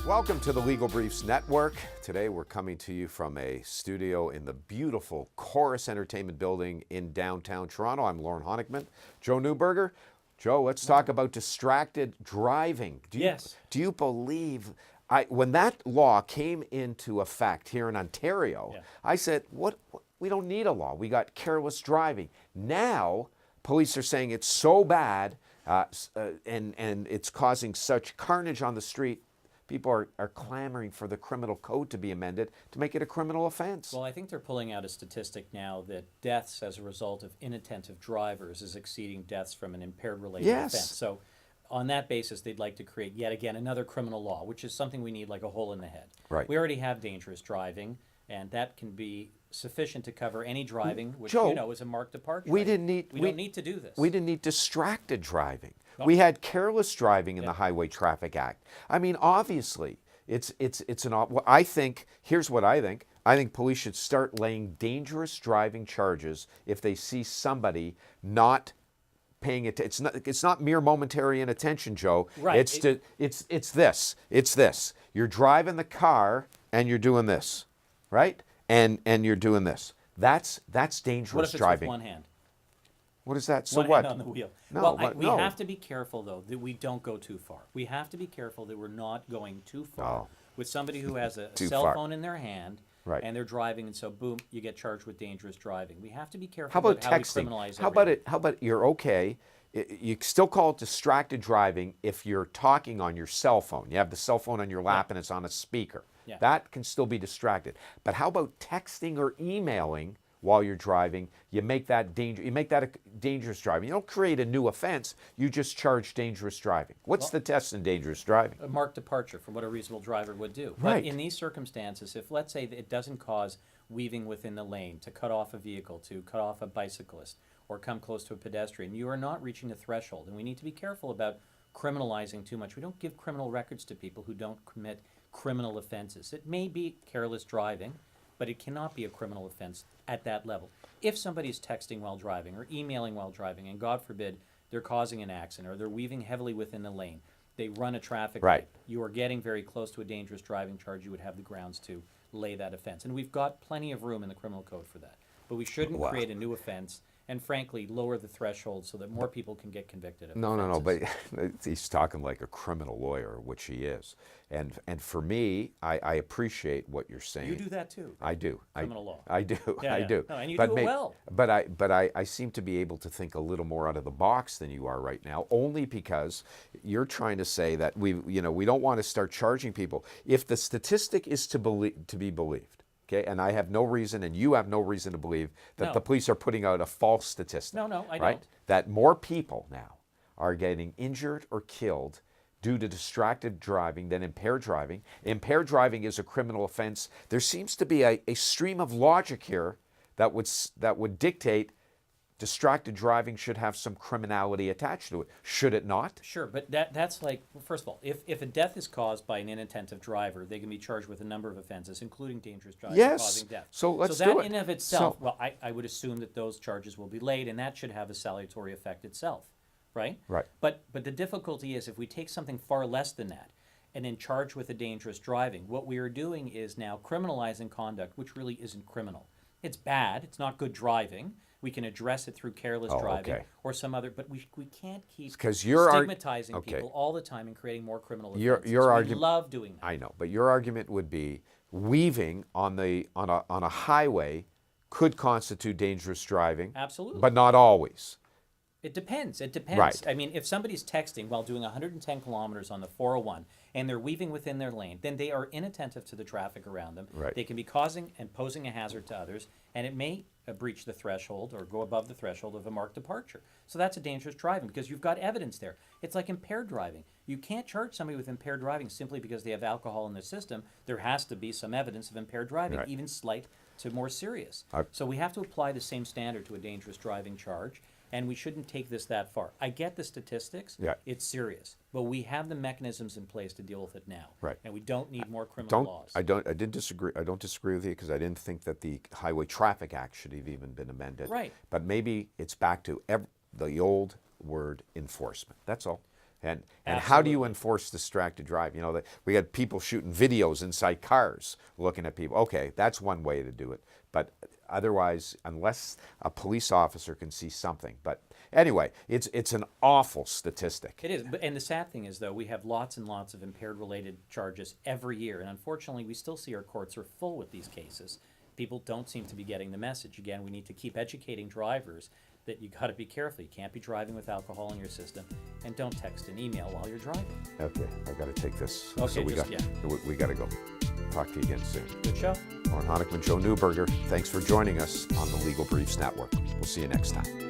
Welcome to the Legal Briefs Network. Today we're coming to you from a studio in the beautiful Chorus Entertainment Building in downtown Toronto. I'm Lauren Honigman. Joe Newberger. Joe, let's talk about distracted driving. Do you believe, when that law came into effect here in Ontario, I said, what? We don't need a law. We got careless driving. Now, police are saying it's so bad and it's causing such carnage on the street. People are clamoring for the criminal code to be amended to make it a criminal offense. Well, I think they're pulling out a statistic now that deaths as a result of inattentive drivers is exceeding deaths from an impaired related offense. So on that basis, they'd like to create yet again another criminal law, which is something we need like a hole in the head. Right. We already have dangerous driving, and that can be sufficient to cover any driving, which Joe, you know is a marked departure. We don't need to do this. We didn't need distracted driving. We had careless driving in the Highway Traffic Act. I mean, obviously, I think, here's what I think. I think police should start laying dangerous driving charges if they see somebody not paying it. It's not mere momentary inattention, Joe. Right. It's this. You're driving the car and you're doing this, right? And you're doing this. That's dangerous what if it's driving. with one hand? What is that? So one what? hand on the wheel. No, we have to be careful, though, that we don't go too far. We have to be careful that we're not going too far with somebody who has a cell phone in their hand, and they're driving, and so boom, you get charged with dangerous driving. We have to be careful about how we criminalize everything. How about you're okay? You still call it distracted driving if you're talking on your cell phone. You have the cell phone on your lap and it's on a speaker. Yeah. That can still be distracted. But how about texting or emailing while you're driving? You make that a dangerous driving. You don't create a new offense. You just charge dangerous driving. What's the test in dangerous driving? A marked departure from what a reasonable driver would do. Right. But in these circumstances, if let's say that it doesn't cause weaving within the lane, to cut off a vehicle, to cut off a bicyclist, or come close to a pedestrian, you are not reaching the threshold. And we need to be careful about criminalizing too much. We don't give criminal records to people who don't commit criminal offenses. It may be careless driving, but it cannot be a criminal offense at that level. If somebody's texting while driving or emailing while driving, and God forbid they're causing an accident or they're weaving heavily within the lane, they run a traffic light, you are getting very close to a dangerous driving charge, you would have the grounds to lay that offense. And we've got plenty of room in the criminal code for that. But we shouldn't create a new offense and frankly lower the threshold so that more people can get convicted of offenses. But he's talking like a criminal lawyer, which he is. And for me, I appreciate what you're saying. You do that too. I do. Criminal law. I do. I do. No, and you do it well. But I seem to be able to think a little more out of the box than you are right now, only because you're trying to say that we don't want to start charging people. If the statistic is to be believed, okay, and I have no reason, and you have no reason to believe that the police are putting out a false statistic. No, I right? don't. That more people now are getting injured or killed due to distracted driving than impaired driving. Impaired driving is a criminal offense. There seems to be a stream of logic here that would dictate distracted driving should have some criminality attached to it. Should it not? Sure, but that's like, well, first of all, if a death is caused by an inattentive driver, they can be charged with a number of offenses, including dangerous driving causing death. So let's do it. So that in of itself, I would assume that those charges will be laid, and that should have a salutary effect itself, right? Right. But the difficulty is if we take something far less than that and then charge with a dangerous driving, what we are doing is now criminalizing conduct which really isn't criminal. It's bad. It's not good driving. We can address it through careless driving or some other, but we can't keep stigmatizing people all the time and creating more criminal offenses. Your argument, we love doing that. I know, but your argument would be weaving on a highway could constitute dangerous driving. Absolutely. But not always. It depends. Right. I mean, if somebody's texting while doing 110 kilometers on the 401 and they're weaving within their lane, then they are inattentive to the traffic around them. Right. They can be causing and posing a hazard to others, and it may breach the threshold or go above the threshold of a marked departure. So that's a dangerous driving because you've got evidence there. It's like impaired driving. You can't charge somebody with impaired driving simply because they have alcohol in their system. There has to be some evidence of impaired driving, even slight to more serious. So we have to apply the same standard to a dangerous driving charge. And we shouldn't take this that far. I get the statistics. It's serious. But we have the mechanisms in place to deal with it now. Right. And we don't need more criminal laws. I don't disagree with you because I didn't think that the Highway Traffic Act should have even been amended. Right. But maybe it's back to the old word enforcement. That's all. And how do you Absolutely. enforce distracted driving? You know, we got people shooting videos inside cars, looking at people. Okay, that's one way to do it. But otherwise, unless a police officer can see something. But anyway, it's an awful statistic. It is, and the sad thing is, though, we have lots and lots of impaired-related charges every year, and unfortunately, we still see our courts are full with these cases. People don't seem to be getting the message. Again, we need to keep educating drivers that you got to be careful. You can't be driving with alcohol in your system, and don't text and email while you're driving. Okay, I got to take this. Okay, so we just- got to go. Talk to you again soon. Good show. Lauren Honickman, Joe Newberger, thanks for joining us on the Legal Briefs Network. We'll see you next time.